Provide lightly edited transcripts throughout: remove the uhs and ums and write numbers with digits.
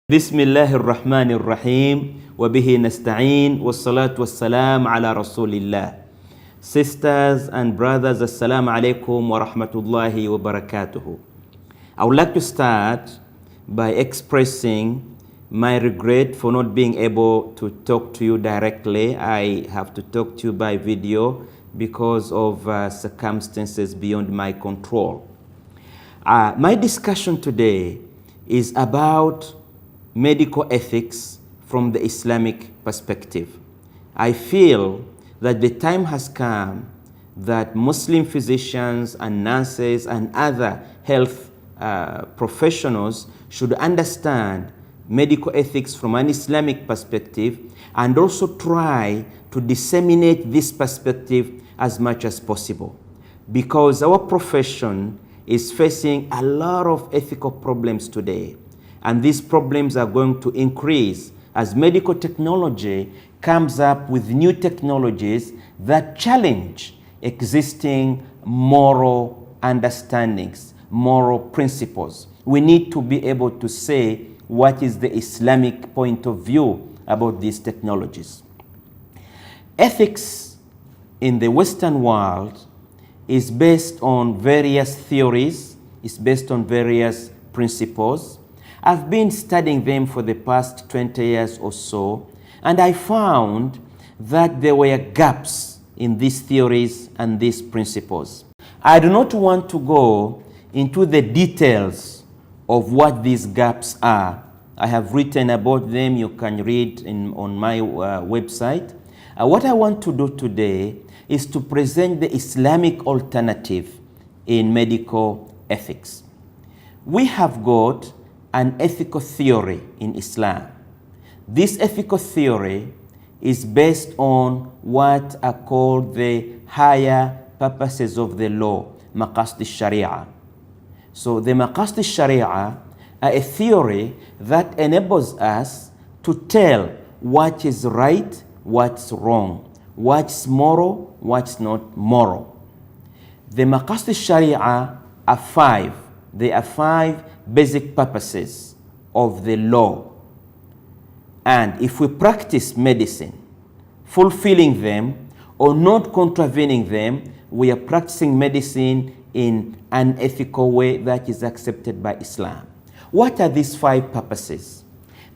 بسم الله الرحمن الرحيم وبه نستعين والصلاة والسلام على رسول الله. Sisters and brothers, assalamu alaikum wa rahmatullahi wa barakatuhu. I would like to start by expressing my regret for not being able to talk to you directly. I have to talk to you by video because of circumstances beyond my control. My discussion today is about medical ethics from the Islamic perspective. I feel that the time has come that Muslim physicians and nurses and other health professionals should understand medical ethics from an Islamic perspective and also try to disseminate this perspective as much as possible, because our profession is facing a lot of ethical problems today. And these problems are going to increase as medical technology comes up with new technologies that challenge existing moral understandings, moral principles. We need to be able to say what is the Islamic point of view about these technologies. Ethics in the Western world is based on various theories, it's based on various principles. I've been studying them for the past 20 years or so, and I found that there were gaps in these theories and these principles. I do not want to go into the details of what these gaps are. I have written about them. You can read on my website. What I want to do today is to present the Islamic alternative in medical ethics. We have got an ethical theory in Islam. This ethical theory is based on what are called the higher purposes of the law, maqasid al-sharia. So the maqasid al-sharia are a theory that enables us to tell what is right, what's wrong, what's moral, what's not moral. The maqasid al-sharia are five. There are five basic purposes of the law. And if we practice medicine, fulfilling them or not contravening them, we are practicing medicine in an ethical way that is accepted by Islam. What are these five purposes?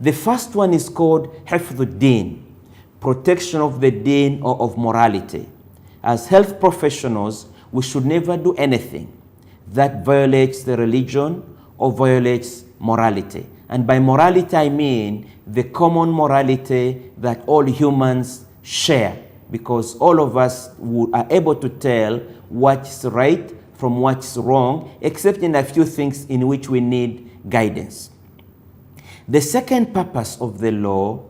The first one is called hifdhuddin, protection of the deen or of morality. As health professionals, we should never do anything that violates the religion or violates morality. And by morality, I mean the common morality that all humans share, because all of us are able to tell what's right from what's wrong, except in a few things in which we need guidance. The second purpose of the law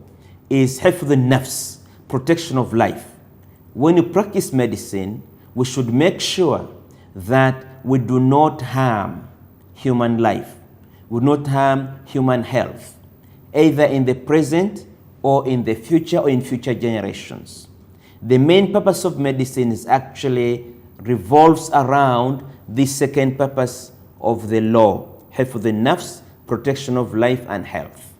is hifdh al-nafs, protection of life. When you practice medicine, we should make sure that we do not harm human life, we do not harm human health, either in the present or in the future or in future generations. The main purpose of medicine is actually revolves around this second purpose of the law, hifdh al-nafs, protection of life and health.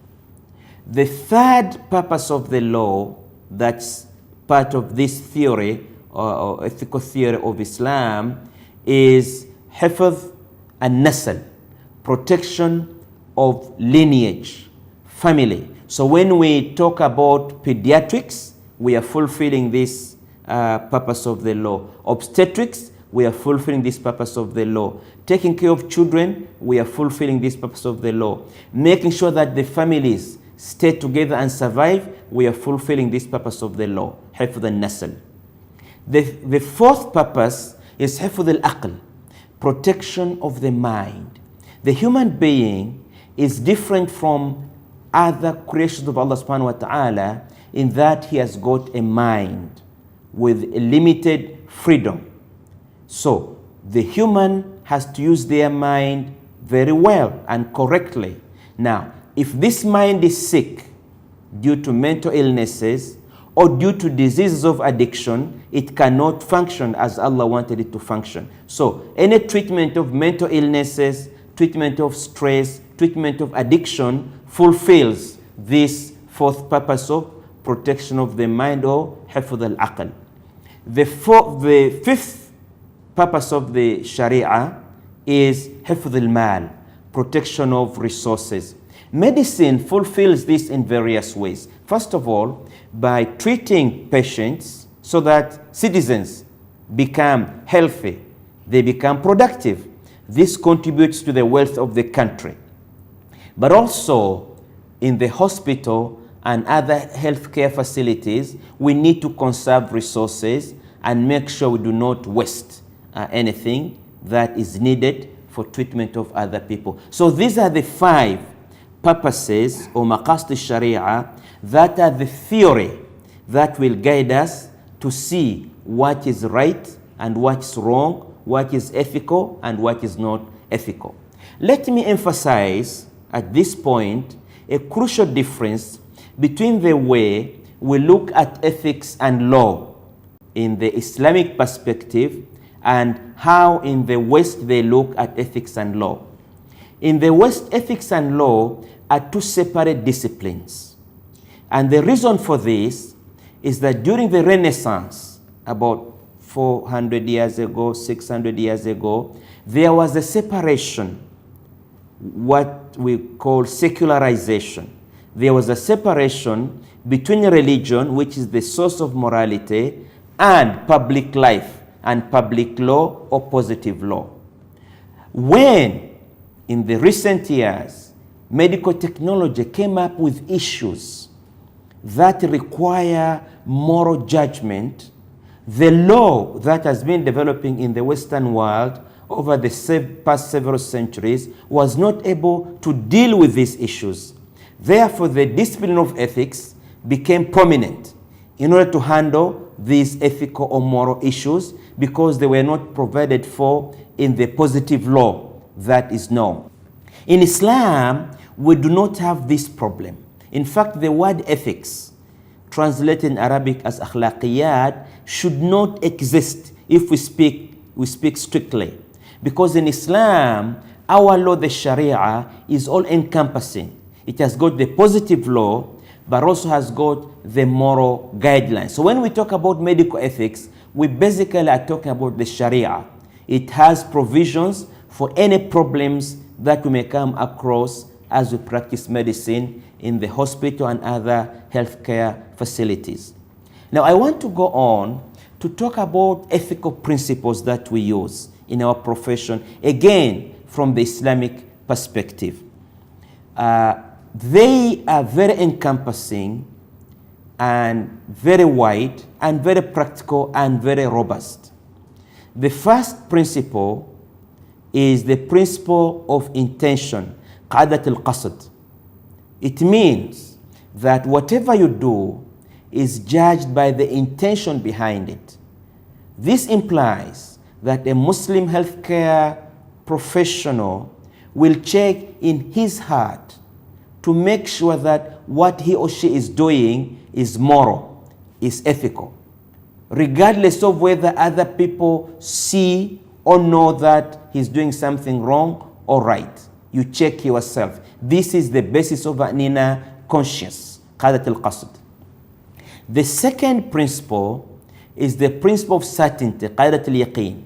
The third purpose of the law that's part of this theory or ethical theory of Islam is hifdh al-nasl, protection of lineage, family. So when we talk about pediatrics, we are fulfilling this purpose of the law. Obstetrics, we are fulfilling this purpose of the law. Taking care of children, we are fulfilling this purpose of the law. Making sure that the families stay together and survive, we are fulfilling this purpose of the law, hifdh al-nasl. The fourth purpose is hifdh al-aql, protection of the mind. The human being is different from other creations of Allah subhanahu wa ta'ala in that he has got a mind with a limited freedom. So the human has to use their mind very well and correctly. Now, if this mind is sick due to mental illnesses or due to diseases of addiction, it cannot function as Allah wanted it to function. So any treatment of mental illnesses treatment of stress, treatment of addiction fulfills this fourth purpose of protection of the mind, or hifdh al-aql. The fifth purpose of the Sharia is hifdh al-mal, protection of resources. Medicine fulfills this in various ways. First of all, by treating patients so that citizens become healthy, they become productive. This contributes to the wealth of the country. But also in the hospital and other healthcare facilities, we need to conserve resources and make sure we do not waste anything that is needed for treatment of other people. So these are the 5 purposes or maqasid sharia that are the theory that will guide us to see what is right and what's wrong, what is ethical and what is not ethical. Let me emphasize at this point a crucial difference between the way we look at ethics and law in the Islamic perspective and how in the West they look at ethics and law. In the West, ethics and law are 2 separate disciplines. And the reason for this is that during the Renaissance, about 400 years ago, 600 years ago, there was a separation, what we call secularization. There was a separation between religion, which is the source of morality, and public life and public law or positive law. When, in the recent years, medical technology came up with issues that require moral judgment, the law that has been developing in the Western world over the past several centuries was not able to deal with these issues. Therefore, the discipline of ethics became prominent in order to handle these ethical or moral issues because they were not provided for in the positive law that is known. In Islam, we do not have this problem. In fact, the word ethics, translated in Arabic as akhlaqiyat, should not exist if we speak strictly. Because in Islam, our law, the Sharia, is all encompassing. It has got the positive law, but also has got the moral guidelines. So when we talk about medical ethics, we basically are talking about the Sharia. It has provisions for any problems that we may come across as we practice medicine in the hospital and other healthcare facilities. Now, I want to go on to talk about ethical principles that we use in our profession, again, from the Islamic perspective. They are very encompassing and very wide and very practical and very robust. The first principle is the principle of intention, qadat al-qasd. It means that whatever you do is judged by the intention behind it. This implies that a Muslim healthcare professional will check in his heart to make sure that what he or she is doing is moral, is ethical, regardless of whether other people see or know that he's doing something wrong or right. You check yourself. This is the basis of an inner conscience, qadat al-qasd. The second principle is the principle of certainty, qadat al-yaqeen.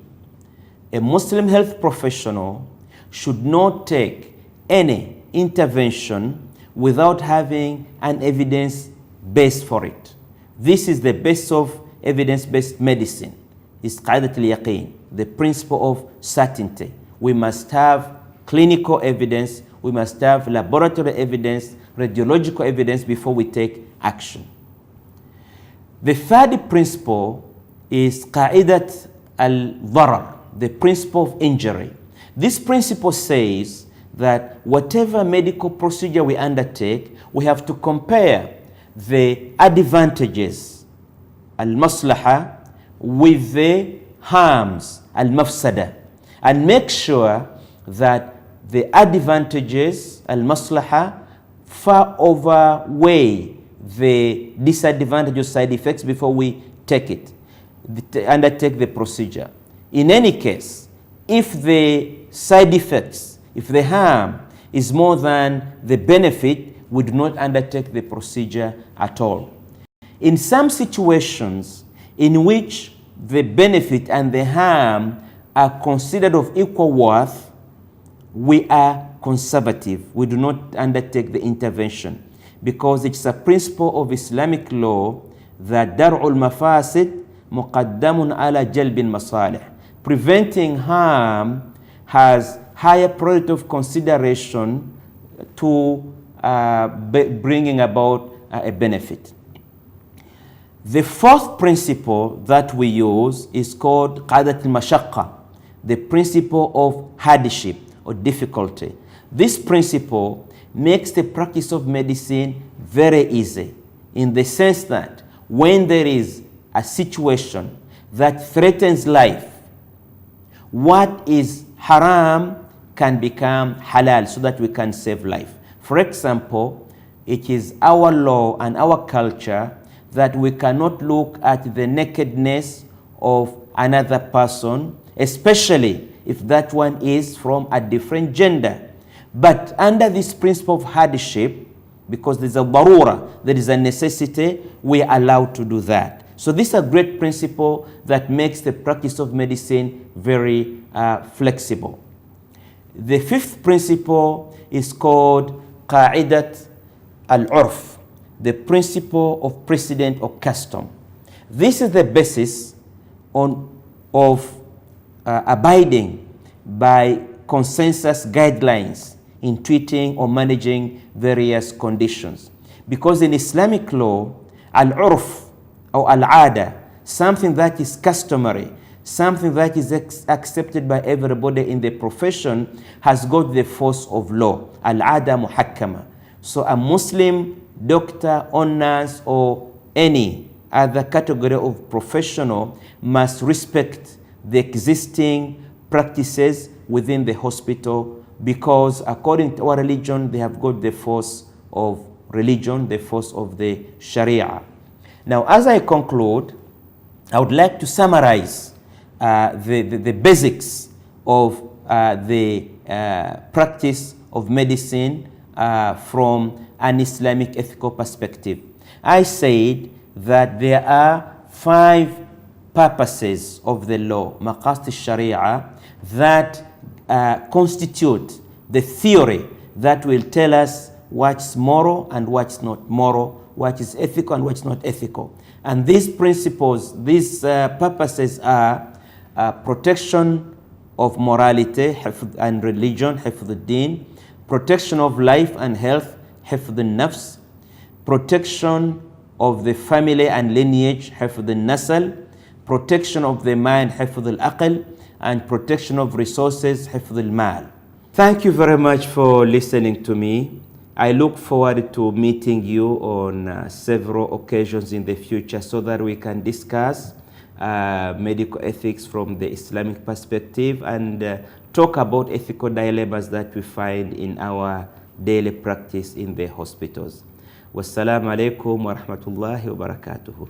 A Muslim health professional should not take any intervention without having an evidence base for it. This is the base of evidence-based medicine, is qadat al-yaqeen, the principle of certainty. We must have clinical evidence, we must have laboratory evidence, radiological evidence before we take action. The third principle is qa'idat al-dharar, the principle of injury. This principle says that whatever medical procedure we undertake, we have to compare the advantages, al-maslaha, with the harms, al-mafsada, and make sure that the advantages, al-maslaha, far outweigh the disadvantages, side effects before we undertake the procedure. In any case, if the side effects If the harm is more than the benefit, we do not undertake the procedure at all. In some situations in which the benefit and the harm are considered of equal worth, we are conservative. We do not undertake the intervention because it's a principle of Islamic law that dar'ul mafasid muqaddamun ala jalbin masalih. Preventing harm has higher priority of consideration to bringing about a benefit. The fourth principle that we use is called qadat al-mashaqqa, the principle of hardship or difficulty. This principle makes the practice of medicine very easy in the sense that when there is a situation that threatens life, what is haram can become halal so that we can save life. For example, it is our law and our culture that we cannot look at the nakedness of another person, especially if that one is from a different gender. But under this principle of hardship, because there's a darura, there is a necessity, we are allowed to do that. So this is a great principle that makes the practice of medicine very flexible. The fifth principle is called qa'idat al-urf, the principle of precedent or custom. This is the basis of abiding by consensus guidelines in treating or managing various conditions. Because in Islamic law, al-urf or al-ada, something that is customary, something that is accepted by everybody in the profession, has got the force of law. Al-ada muhakkama. So a Muslim doctor or nurse or any other category of professional must respect the existing practices within the hospital, because according to our religion, they have got the force of religion, the force of the Sharia. Now, as I conclude, I would like to summarize the basics of the practice of medicine from an Islamic ethical perspective. I said that there are 5 purposes of the law, maqasid al-Sharia, that constitute the theory that will tell us what's moral and what's not moral, what is ethical and what's not ethical. And these principles, these purposes are protection of morality and religion, hifdh al-din, protection of life and health, hifdh al-nafs, protection of the family and lineage, hifdh al-nasl, protection of the mind, hifdh al-aql, and protection of resources, hifdh al-mal. Thank you very much for listening to me. I look forward to meeting you on several occasions in the future so that we can discuss medical ethics from the Islamic perspective and talk about ethical dilemmas that we find in our daily practice in the hospitals. Wassalamu alaikum wa rahmatullahi wa barakatuhu.